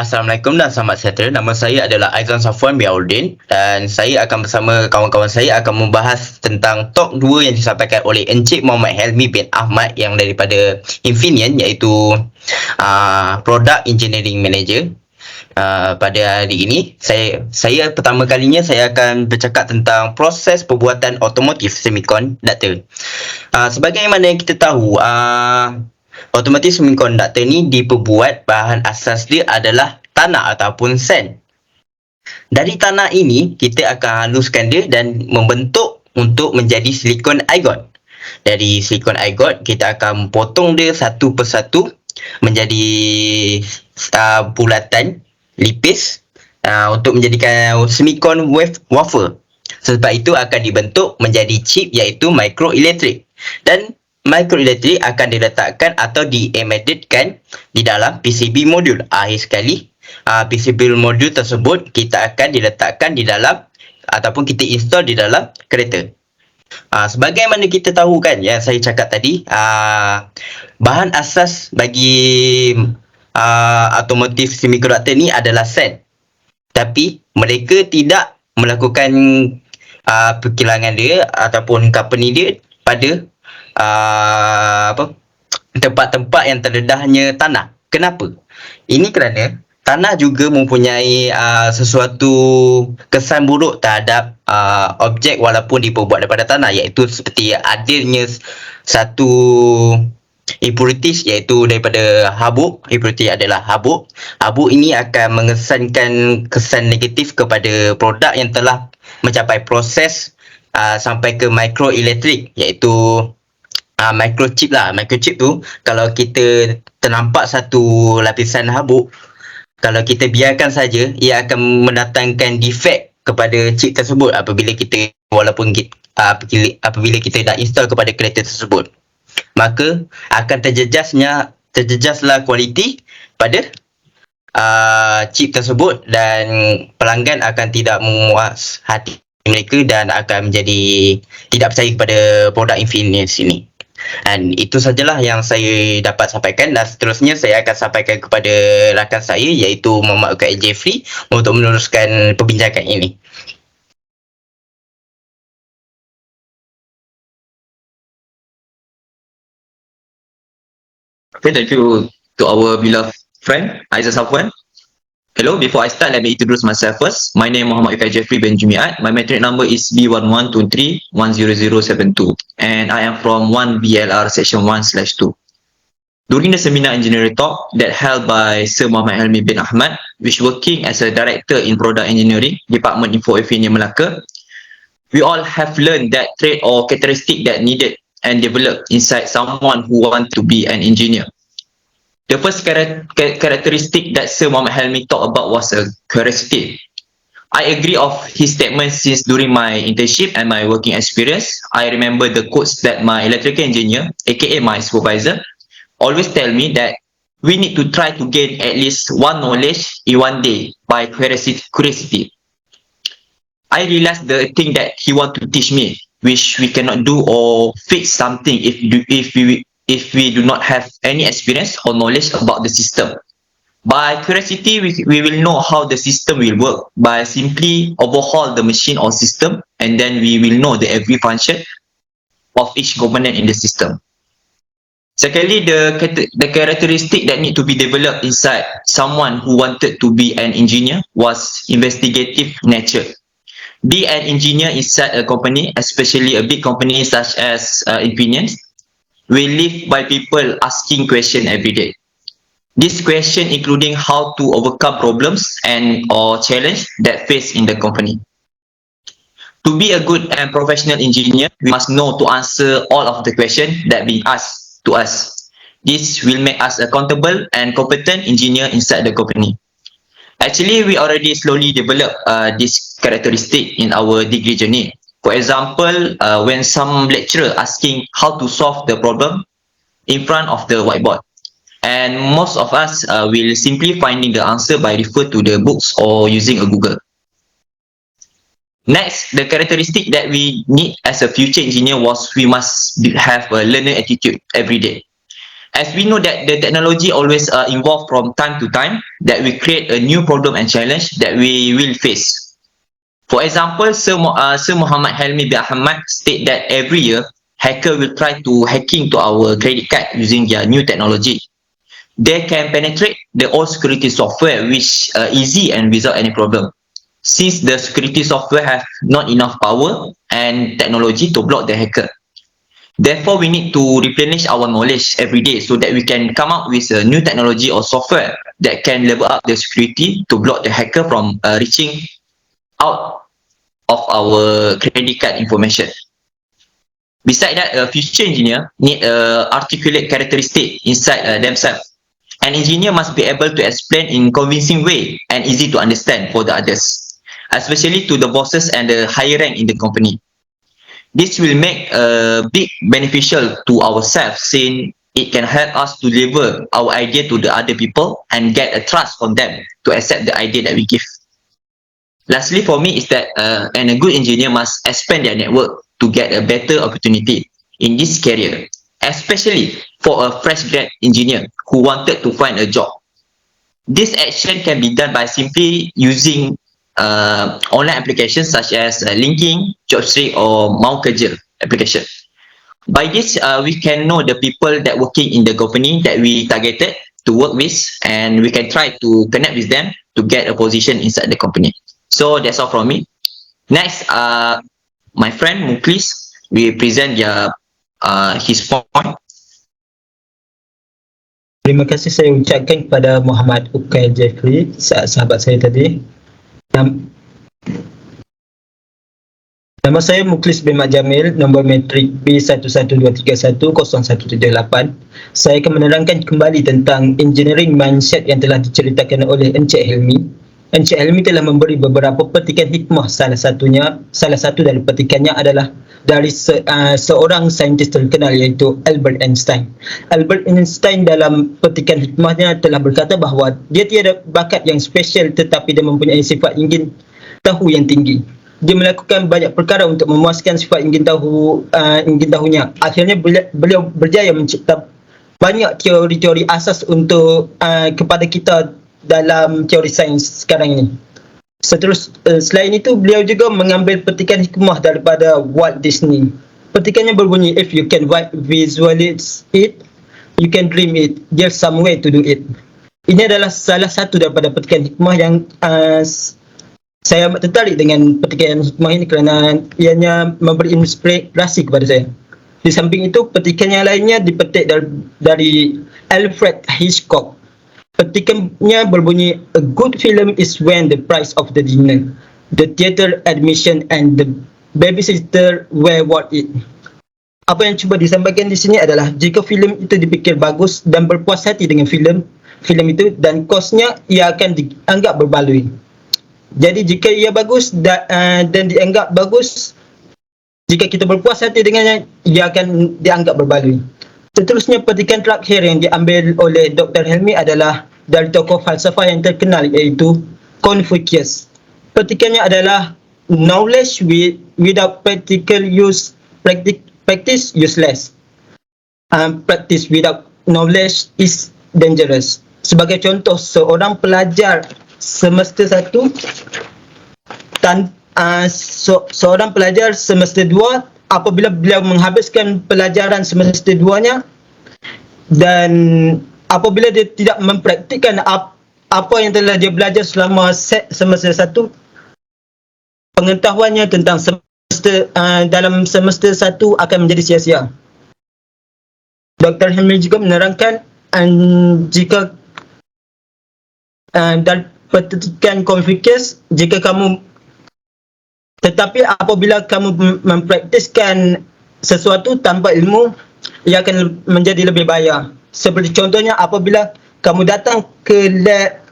Assalamualaikum dan selamat sejahtera. Nama saya adalah Aizan Safwan Biaudin dan saya akan bersama kawan-kawan saya akan membahas tentang talk 2 yang disampaikan oleh Encik Muhammad Helmi bin Ahmad yang daripada Infineon, iaitu Product Engineering Manager. Pada hari ini saya pertama kalinya saya akan bercakap tentang proses perbuatan otomotif semiconductor. Sebagaimana yang kita tahu, otomotif semiconductor ni diperbuat, bahan asas dia adalah tanah ataupun sand. Dari tanah ini kita akan haluskan dia dan membentuk untuk menjadi silicon ingot. Dari silicon ingot kita akan potong dia satu persatu menjadi bulatan lipis untuk menjadikan semicon wafer. Sebab itu akan dibentuk menjadi chip, iaitu microelectric, dan microelectric akan diletakkan atau di-embeddedkan di dalam PCB modul. Akhir sekali, PCB modul tersebut kita akan diletakkan di dalam ataupun kita install di dalam kereta. Sebagaimana kita tahu kan, yang saya cakap tadi, bahan asas bagi otomotif semiconductor ni adalah sand. Tapi mereka tidak melakukan perkilangan dia ataupun company dia pada tempat-tempat yang terdedahnya tanah. Kenapa? Ini kerana tanah juga mempunyai sesuatu kesan buruk terhadap objek walaupun diperbuat daripada tanah, iaitu seperti adanya satu impurities, iaitu daripada habuk. Impurity adalah habuk. Habuk ini akan mengesankan kesan negatif kepada produk yang telah mencapai proses sampai ke microelectric, iaitu microchip lah. Microchip tu, kalau kita ternampak satu lapisan habuk, kalau kita biarkan saja, ia akan mendatangkan defect kepada chip tersebut apabila kita apabila kita dah install kepada kereta tersebut. Maka akan terjejaslah kualiti pada chip tersebut dan pelanggan akan tidak memuas hati mereka dan akan menjadi tidak percaya kepada produk Infineon ini. Dan itu sajalah yang saya dapat sampaikan, dan seterusnya saya akan sampaikan kepada rakan saya, iaitu Muhammad Ukai Jeffrey, untuk meneruskan perbincangan ini. Okay, thank you to our beloved friend Aizan Safwan. Hello, before I start, let me introduce myself first. My name is Muhammad Ukai Jeffrey bin Jumiat. My metric number is B1123100072, and I am from 1BLR section 1/2. During the seminar engineering talk that held by Sir Muhammad Helmi bin Ahmad, which working as a director in product engineering, Department Info Infineon Melaka, we all have learned that trait or characteristic that needed and developed inside someone who want to be an engineer. The first characteristic that Sir Muhammad Helmi talked about was a curiosity. I agree of his statement since during my internship and my working experience. I remember the quotes that my electrical engineer, aka my supervisor, always tell me that we need to try to gain at least one knowledge in one day by curiosity. I realized the thing that he want to teach me, which we cannot do or fix something if we do not have any experience or knowledge about the system. By curiosity, we will know how the system will work by simply overhaul the machine or system, and then we will know the every function of each component in the system. Secondly, the characteristic that need to be developed inside someone who wanted to be an engineer was investigative nature. Be an engineer inside a company, especially a big company such as Infineon, will live by people asking questions every day. This question including how to overcome problems and or challenge that face in the company. To be a good and professional engineer, we must know to answer all of the questions that being asked to us. This will make us accountable and competent engineer inside the company. Actually, we already slowly develop this characteristic in our degree journey. For example, when some lecturer asking how to solve the problem in front of the whiteboard, and most of us will simply finding the answer by refer to the books or using a Google. Next, the characteristic that we need as a future engineer was we must have a learner attitude every day. As we know that the technology always evolve from time to time, that we create a new problem and challenge that we will face. For example, Sir Muhammad Helmi bin Ahmad state that every year, hacker will try to hacking to our credit card using their new technology. They can penetrate the old security software which easy and without any problem. Since the security software have not enough power and technology to block the hacker. Therefore, we need to replenish our knowledge every day so that we can come up with a new technology or software that can level up the security to block the hacker from reaching out of our credit card information. Besides that, a future engineer need a articulate characteristic inside themselves. An engineer must be able to explain in convincing way and easy to understand for the others, especially to the bosses and the higher rank in the company. This will make a big beneficial to ourselves, since it can help us to deliver our idea to the other people and get a trust from them to accept the idea that we give. Lastly, for me, is that and a good engineer must expand their network to get a better opportunity in this career, especially for a fresh grad engineer who wanted to find a job. This action can be done by simply using online applications such as LinkedIn, Jobstreet, or Mau Kerja application. By this, we can know the people that working in the company that we targeted to work with, and we can try to connect with them to get a position inside the company. So that's all from me. Next, my friend Muklis will present his point. Terima kasih saya ucapkan kepada Muhammad Ukail Jeffrey, sahabat saya tadi. Nama saya Muklis bin Mat Jamil, nombor matrik B1123100178. Saya akan menerangkan kembali tentang engineering mindset yang telah diceritakan oleh Encik Helmi. Encik Helmi telah memberi beberapa petikan hikmah. Salah satu dari petikannya adalah dari seorang saintis terkenal, iaitu Albert Einstein. Albert Einstein dalam petikan hikmahnya telah berkata bahawa dia tiada bakat yang spesial, tetapi dia mempunyai sifat ingin tahu yang tinggi. Dia melakukan banyak perkara untuk memuaskan sifat ingin tahunya. Akhirnya beliau berjaya mencipta banyak teori-teori asas untuk kepada kita dalam teori sains sekarang ini. Selain itu, beliau juga mengambil petikan hikmah daripada Walt Disney. Petikannya berbunyi, if you can visualize it, you can dream it. There's some way to do it. Ini adalah salah satu daripada petikan hikmah yang saya amat tertarik dengan petikan hikmah ini kerana ianya memberi inspirasi kepada saya. Di samping itu, petikan yang lainnya dipetik dari Alfred Hitchcock. Petikannya berbunyi, a good film is when the price of the dinner, the theatre admission and the babysitter were worth it. Apa yang cuba disampaikan di sini adalah jika filem itu dipikir bagus dan berpuas hati dengan filem itu, dan kosnya ia akan dianggap berbaloi. Jadi jika ia bagus dan dianggap bagus, jika kita berpuas hati dengannya, ia akan dianggap berbaloi. Seterusnya, petikan terakhir yang diambil oleh Dr. Helmi adalah dari tokoh falsafah yang terkenal, iaitu Confucius. Petikannya adalah, knowledge without practical use, practice useless. Practice without knowledge is dangerous. Sebagai contoh, seorang pelajar semester 1 seorang pelajar semester 2, apabila beliau menghabiskan pelajaran semester 2-nya dan apabila dia tidak mempraktikkan apa yang telah dia belajar selama semester 1, pengetahuannya tentang dalam semester 1 akan menjadi sia-sia. Dr. Helmi juga menerangkan jika dan petikan Confucius, tetapi apabila kamu mempraktiskan sesuatu tanpa ilmu, ia akan menjadi lebih bahaya. Seperti contohnya, apabila kamu datang ke lab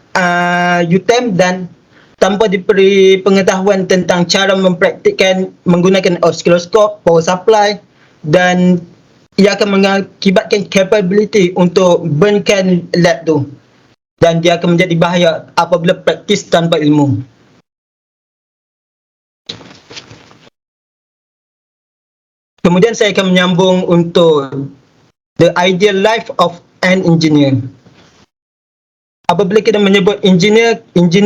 UTM dan tanpa diberi pengetahuan tentang cara mempraktikkan menggunakan osiloskop, power supply, dan ia akan mengakibatkan capability untuk burnkan lab tu, dan dia akan menjadi bahaya apabila praktis tanpa ilmu. Kemudian saya akan menyambung untuk the ideal life of an engineer. Apabila kita menyebut engineer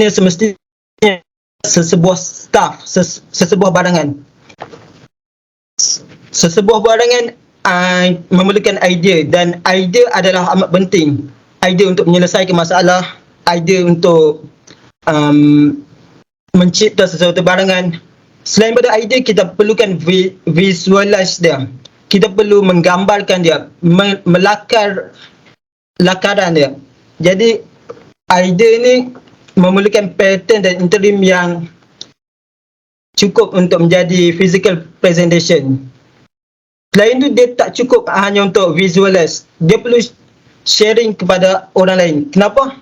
semestinya sesebuah staff, sesebuah barangan. Sesebuah barangan memerlukan idea, dan idea adalah amat penting. Idea untuk menyelesaikan masalah, idea untuk mencipta sesuatu barangan. Selain pada idea, kita perlukan visualize dia. Kita perlu menggambarkan dia, melakar lakaran dia. Jadi idea ni memerlukan pattern dan interim yang cukup untuk menjadi physical presentation. Selain itu, dia tak cukup hanya untuk visualize. Dia perlu sharing kepada orang lain. Kenapa?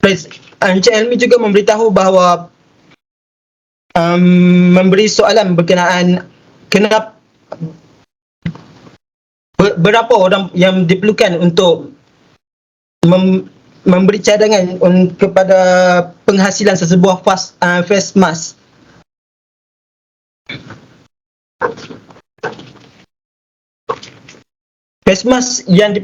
Encik Helmi juga memberitahu bahawa memberi soalan berkenaan kenapa berapa orang yang diperlukan untuk memberi cadangan kepada penghasilan sesebuah face mask. Face mask yang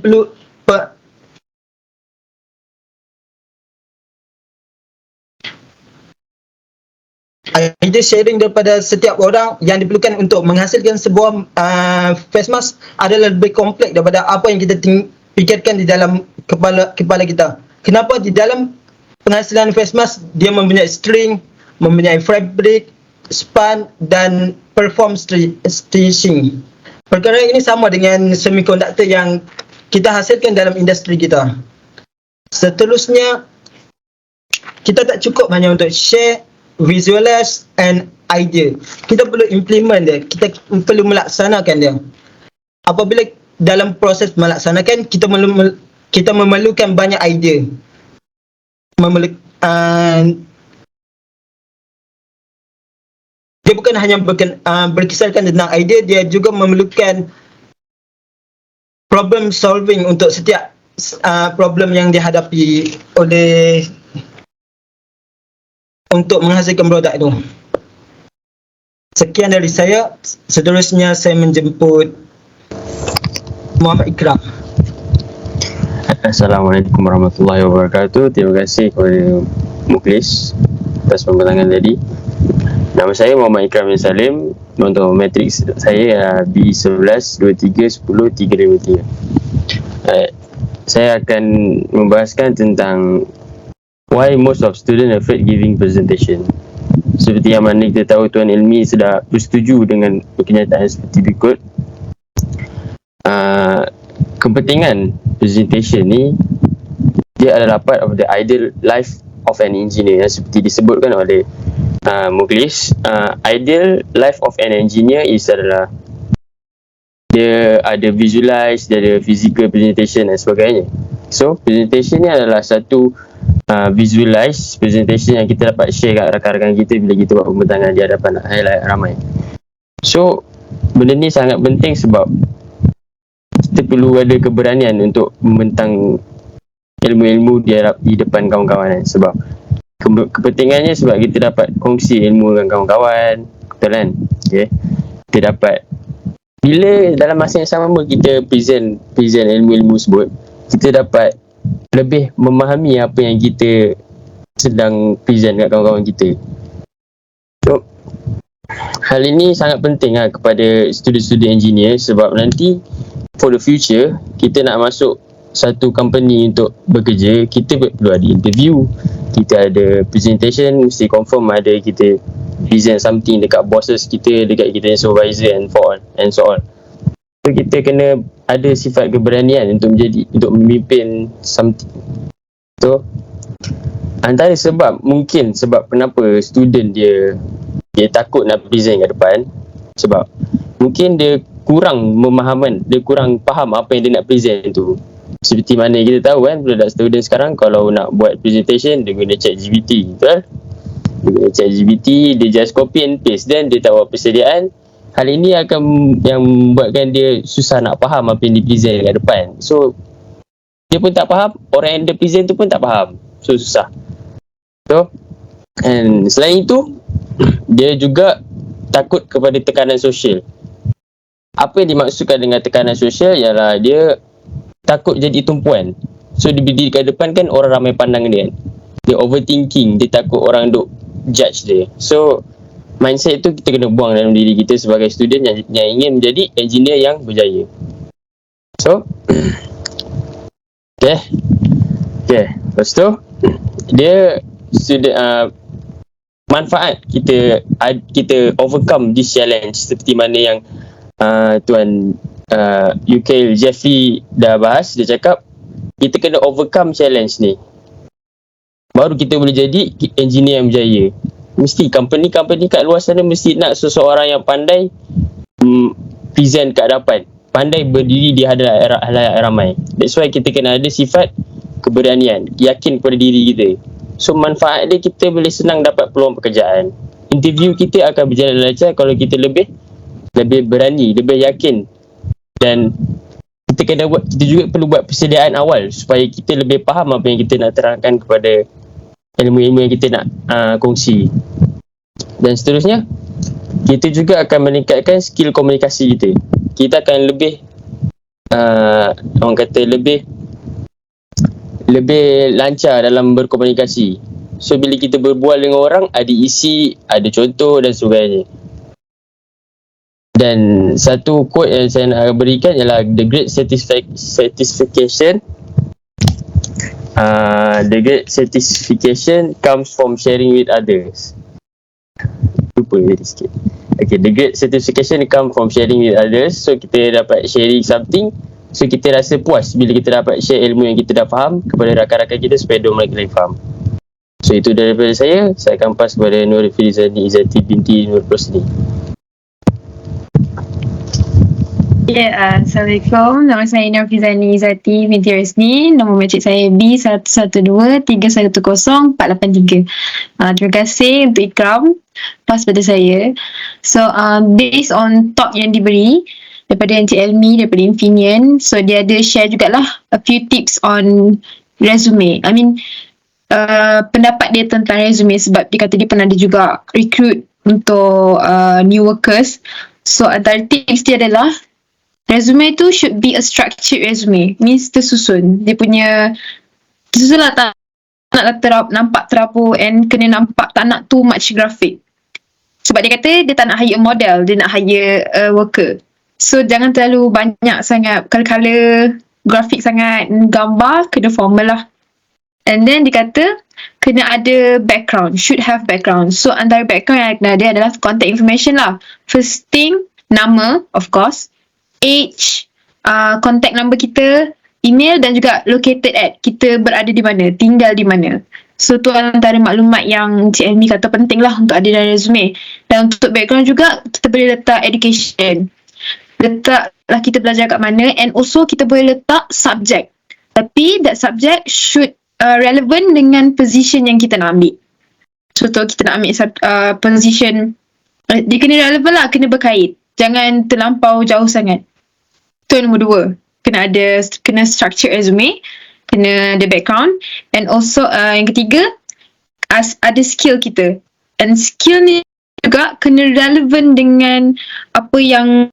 idea sharing daripada setiap orang yang diperlukan untuk menghasilkan sebuah face mask adalah lebih kompleks daripada apa yang kita fikirkan di dalam kepala kita. Kenapa? Di dalam penghasilan face mask, dia mempunyai string, mempunyai fabric, span dan perform stitching. Perkara ini sama dengan semiconductor yang kita hasilkan dalam industri kita. Seterusnya, kita tak cukup hanya untuk share, visualize and idea. Kita perlu implement dia, kita perlu melaksanakan dia. Apabila dalam proses melaksanakan, kita memerlukan banyak idea. Dia bukan hanya berkisarkan tentang idea, dia juga memerlukan problem solving untuk setiap problem yang dihadapi oleh untuk menghasilkan produk itu. Sekian dari saya. Seterusnya saya menjemput Muhammad Ikram. Assalamualaikum warahmatullahi wabarakatuh. Terima kasih kepada Mukhlis atas pembentangan tadi. Nama saya Muhammad Ikram bin Salim. Untuk matriks saya B11 23 10 353. Saya akan membahaskan tentang why most of student afraid giving presentation. Seperti yang mana kita tahu, Tuan Ilmi sudah bersetuju dengan kenyataan seperti berikut. Kepentingan presentation ni, dia adalah part of the ideal life of an engineer, seperti disebutkan oleh Mukhlis. Ideal life of an engineer is adalah dia ada visualize, dia ada physical presentation dan sebagainya. So presentation ni adalah satu visualize presentation yang kita dapat share kat rakan-rakan kita bila kita buat pembentangan di hadapan highlight ramai. So benda ni sangat penting sebab kita perlu ada keberanian untuk membentang ilmu-ilmu di depan kawan-kawan. Sebab kepentingannya sebab kita dapat kongsi ilmu dengan kawan-kawan, betul kan? Okay. Kita dapat, bila dalam masa yang sama kita present ilmu-ilmu sebut, kita dapat lebih memahami apa yang kita sedang present kat kawan-kawan kita. So hal ini sangat penting kepada student-student engineer, sebab nanti for the future kita nak masuk satu company untuk bekerja, kita perlu ada interview, kita ada presentation, mesti confirm ada kita present something dekat bosses kita, dekat kita supervisor and so on. So kita kena ada sifat keberanian untuk memimpin something. So antara sebab, mungkin sebab kenapa student dia takut nak present kat depan, sebab mungkin dia kurang pemahaman, dia kurang faham apa yang dia nak present tu. Seperti mana kita tahu kan, budak student sekarang kalau nak buat presentation, dia guna ChatGPT, betul? Dia guna ChatGPT, dia just copy and paste, dan dia tahu apa persediaan. Hal ini akan yang membuatkan dia susah nak faham apa yang dia present kat depan. So dia pun tak faham, orang yang dia present tu pun tak faham. So susah. So, and selain itu, dia juga takut kepada tekanan sosial. apa yang dimaksudkan dengan tekanan sosial ialah dia takut jadi tumpuan. So dia berdiri kat depan kan orang ramai pandang dia kan. Dia overthinking, dia takut orang duk judge dia. So mindset tu kita kena buang dalam diri kita sebagai student yang ingin menjadi engineer yang berjaya. So okay. Lepas tu dia student manfaat kita overcome this challenge seperti mana yang Tuan UK Jeffrey dah bahas. Dia cakap kita kena overcome challenge ni, baru kita boleh jadi engineer yang berjaya. Mesti company kat luar sana mesti nak seseorang yang pandai present kat hadapan, pandai berdiri di hadapan halayak ramai. That's why kita kena ada sifat keberanian, yakin kepada diri kita. So manfaat dia, kita boleh senang dapat peluang pekerjaan. Interview kita akan berjalan lancar kalau kita lebih berani, lebih yakin. Dan kita juga perlu buat persediaan awal supaya kita lebih faham apa yang kita nak terangkan kepada ilmu-ilmu yang kita nak kongsi. Dan seterusnya, kita juga akan meningkatkan skill komunikasi kita. Kita akan lebih orang kata lebih lancar dalam berkomunikasi. So bila kita berbual dengan orang, ada isi, ada contoh dan sebagainya. Dan satu quote yang saya nak berikan ialah the great satisfaction comes from sharing with others. Lupa jadi sikit. Okay, the great satisfaction comes from sharing with others. So kita dapat sharing something, so kita rasa puas bila kita dapat share ilmu yang kita dah faham kepada rakan-rakan kita supaya mereka lagi faham. So itu daripada saya akan pass kepada Nur Filizani Izzati binti Nur Rosni. Assalamualaikum. Nama saya Nur Filizani Izzati binti Rosni. Nombor matrik saya B112310483. Terima kasih untuk Ikram pass pada saya. So based on talk yang diberi daripada Encik Elmi, daripada Infineon, so dia ada share jugalah a few tips on resume. I mean pendapat dia tentang resume, sebab dia kata dia pernah ada juga recruit untuk new workers. So antara tips dia adalah resume tu should be a structured resume, means tersusun. Dia punya tersusun lah, tak nak nampak terabur and kena nampak tak nak too much graphic. Sebab dia kata dia tak nak hire model, dia nak hire worker. So jangan terlalu banyak sangat color grafik sangat, gambar kena formal lah. And then dia kata kena ada background, should have background. So antara background yang kena ada adalah contact information lah. First thing, nama of course, age, contact number kita, email dan juga located at, kita berada di mana, tinggal di mana. So tu antara maklumat yang Cik Elmi kata penting lah untuk ada dalam resume. Dan untuk background juga kita boleh letak education, letaklah kita belajar kat mana, and also kita boleh letak subject. Tapi that subject should relevant dengan position yang kita nak ambil. Contoh kita nak ambil position, dia kena relevant lah, kena berkait. Jangan terlampau jauh sangat. Tu nombor 2. Kena structure resume, kena ada background, and also yang ketiga, ada skill kita. And skill ni juga kena relevant dengan apa yang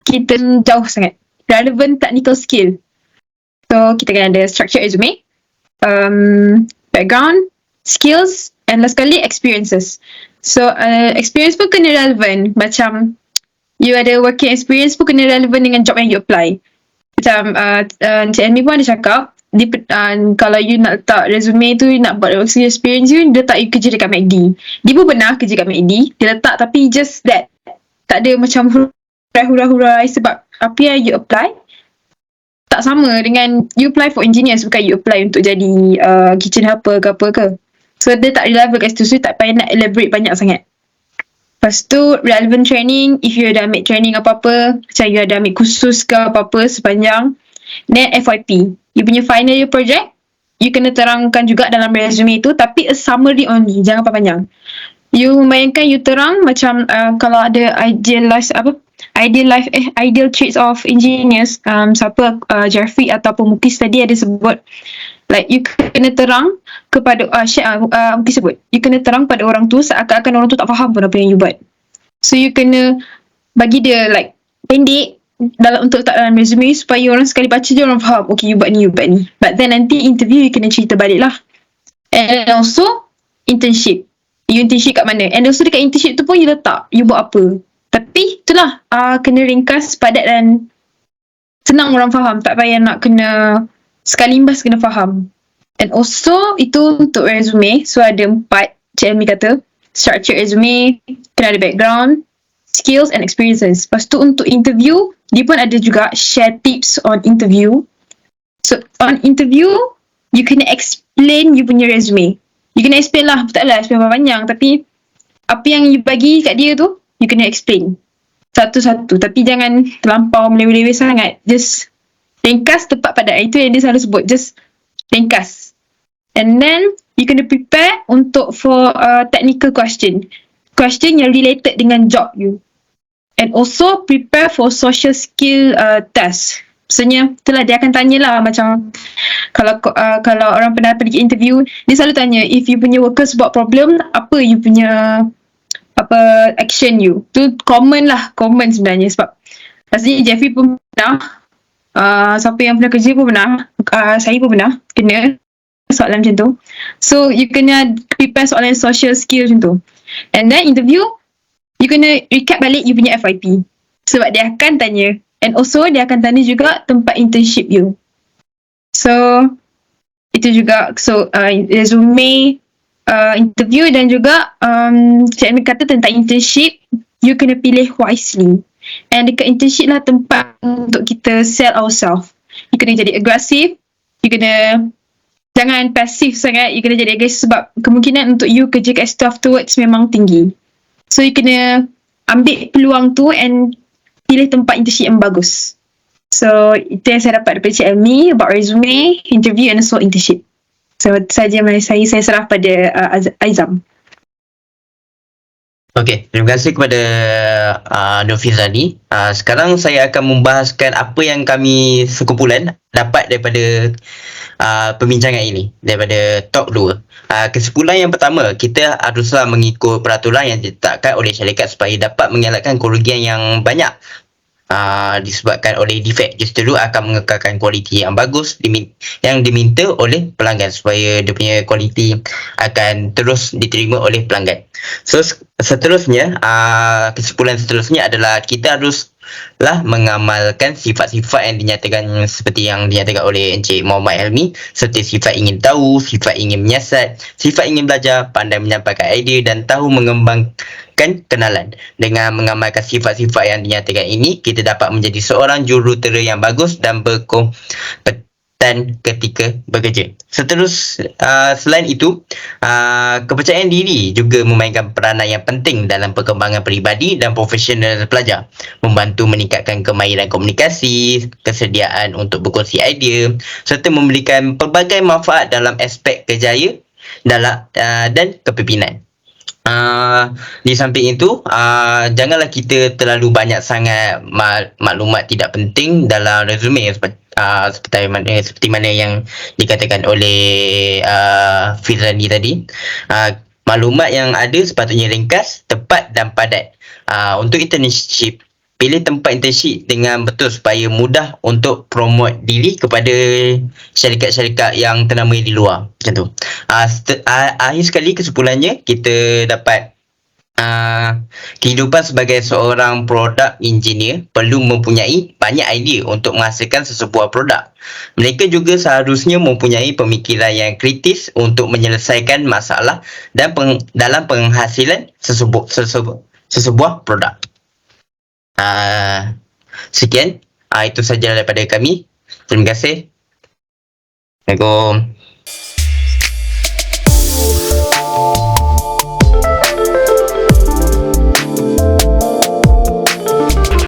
kita jauh sangat. Relevant technical skill. So kita kena ada structure resume, background, skills, and last sekali experiences. So experience pun kena relevant. Macam you ada working experience pun kena relevant dengan job yang you apply. Macam Encik Elmi pun ada cakap, kalau you nak letak resume tu, nak buat working experience you, dia letak you kerja dekat MACD. Dia pun pernah kerja kat MACD, dia letak, tapi just that, tak ada macam hurai-hurai sebab apa yang you apply tak sama dengan you apply for engineers, bukan you apply untuk jadi kitchen helper ke apa ke. So dia tak relevan kat situ, so tak payah nak elaborate banyak sangat. Lepas tu relevant training, if you ada ambil training apa-apa, macam you ada ambil kursus ke apa-apa sepanjang. Then FYP, you punya final year project, you kena terangkan juga dalam resume tu, tapi a summary only, jangan panjang. You bayangkan you terang macam kalau ada ideal traits of engineers, siapa Jeffrey ataupun Mukis tadi ada sebut, like you kena terang kepada Mukis sebut, you kena terang pada orang tu seakan-akan orang tu tak faham pun apa yang you buat. So you kena bagi dia like pendek untuk letak dalam resume supaya orang sekali baca je orang faham, okay, you buat ni. But then nanti interview you kena cerita balik lah. And also internship, you internship kat mana, and also dekat internship tu pun you letak you buat apa. Tapi itulah kena ringkas, padat dan senang orang faham, tak payah nak kena sekali imbas kena faham. And also itu untuk resume. So ada 4 Cik Elmi kata. Structure resume, kena ada background, skills and experiences. Lepas tu untuk interview, dia pun ada juga share tips on interview. So on interview, you kena explain you punya resume. You kena explain lah, taklah explain panjang, tapi apa yang you bagi kat dia tu, you kena explain satu-satu. Tapi jangan terlampau meleweh-leweh sangat. Just ringkas, tepat padat. Itu yang dia selalu sebut, just ringkas. And then you kena prepare for technical question yang related dengan job you. And also prepare for social skill test. Maksudnya itulah dia akan tanyalah, macam kalau orang pernah pergi interview, dia selalu tanya if you punya workers buat problem, apa you punya action you. Tu common sebenarnya, sebab rasanya Jeffrey pun pernah, siapa yang pernah kerja pun pernah, saya pun pernah kena soalan macam tu. So you kena prepare soalan social skill macam tu. And then interview, you kena recap balik you punya FYP, sebab dia akan tanya. And also dia akan tanya juga tempat internship you. So itu juga. So resume, interview, dan juga saya kata tentang internship, you kena pilih wisely. And dekat internship lah tempat untuk kita sell ourselves. You kena jadi aggressive, you kena jangan pasif sangat, you kena jadi aggressive, sebab kemungkinan untuk you kerja kat situ afterwards memang tinggi. So you kena ambil peluang tu and pilih tempat internship yang bagus. So itu yang saya dapat daripada Cik Elmi about resume, interview and also internship. So saja saya serah pada Aizam. Okey, terima kasih kepada Nur Fizani. Sekarang saya akan membahaskan apa yang kami sekumpulan dapat daripada perbincangan ini, daripada talk 2. Kesimpulan yang pertama, kita haruslah mengikut peraturan yang ditetapkan oleh syarikat supaya dapat mengelakkan kerugian yang banyak disebabkan oleh defek. Justeru akan mengekalkan kualiti yang bagus yang diminta oleh pelanggan, supaya dia punya kualiti akan terus diterima oleh pelanggan. So seterusnya, kesimpulan seterusnya adalah kita haruslah mengamalkan sifat-sifat yang dinyatakan seperti yang dinyatakan oleh Encik Muhammad Helmi, seperti sifat ingin tahu, sifat ingin menyiasat, sifat ingin belajar, pandai menyampaikan idea dan tahu mengembangkan kenalan. Dengan mengamalkan sifat-sifat yang dinyatakan ini, kita dapat menjadi seorang jurutera yang bagus dan berkompeten ketika bekerja. Selain itu, kepercayaan diri juga memainkan peranan yang penting dalam perkembangan peribadi dan profesional pelajar, membantu meningkatkan kemahiran komunikasi, kesediaan untuk berkongsi idea, serta memberikan pelbagai manfaat dalam aspek kerjaya dan kepimpinan. Di samping itu, janganlah kita terlalu banyak sangat maklumat tidak penting dalam resume, seperti mana yang dikatakan oleh Fizani tadi. Maklumat yang ada sepatutnya ringkas, tepat dan padat. Untuk internship, pilih tempat internship dengan betul supaya mudah untuk promote diri kepada syarikat-syarikat yang ternama di luar. Macam tu. Akhir sekali, kesimpulannya, kita dapat kehidupan sebagai seorang product engineer perlu mempunyai banyak idea untuk menghasilkan sesebuah produk. Mereka juga seharusnya mempunyai pemikiran yang kritis untuk menyelesaikan masalah dan dalam penghasilan sesebuah produk. Sekian, itu sahaja daripada kami. Terima kasih. Assalamualaikum.